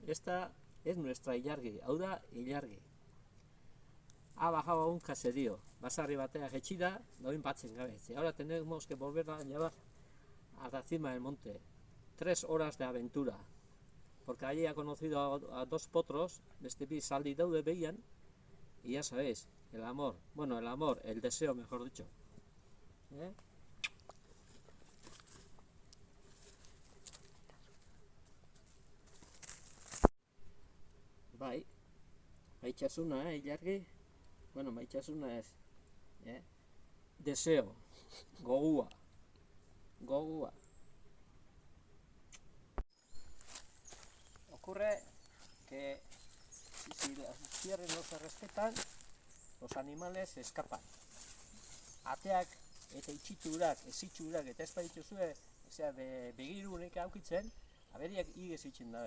esta es nuestra ilargi, hau da ilargi. Ha bajado un caserío, basarri batea jetxida, noin batzen gabez. Ahora tenemos que volver a llevar a la cima del monte. 3 horas de aventura. Porque allí ha conocido a 2 potros, beste bi zaldi daude behian, y ya sabéis, el amor, bueno, el amor, el deseo, mejor dicho. Bai, maitxasuna, ilargi? Bueno, maitxasuna ez. Deseo, gogua, gogua. Ocurre que si los cierres no se respetan, los animales se escapan. Ateak eta itxiturak, ezitxurak eta ez badituzue, begirunek aukitzen, aberiak igez itxen dabe.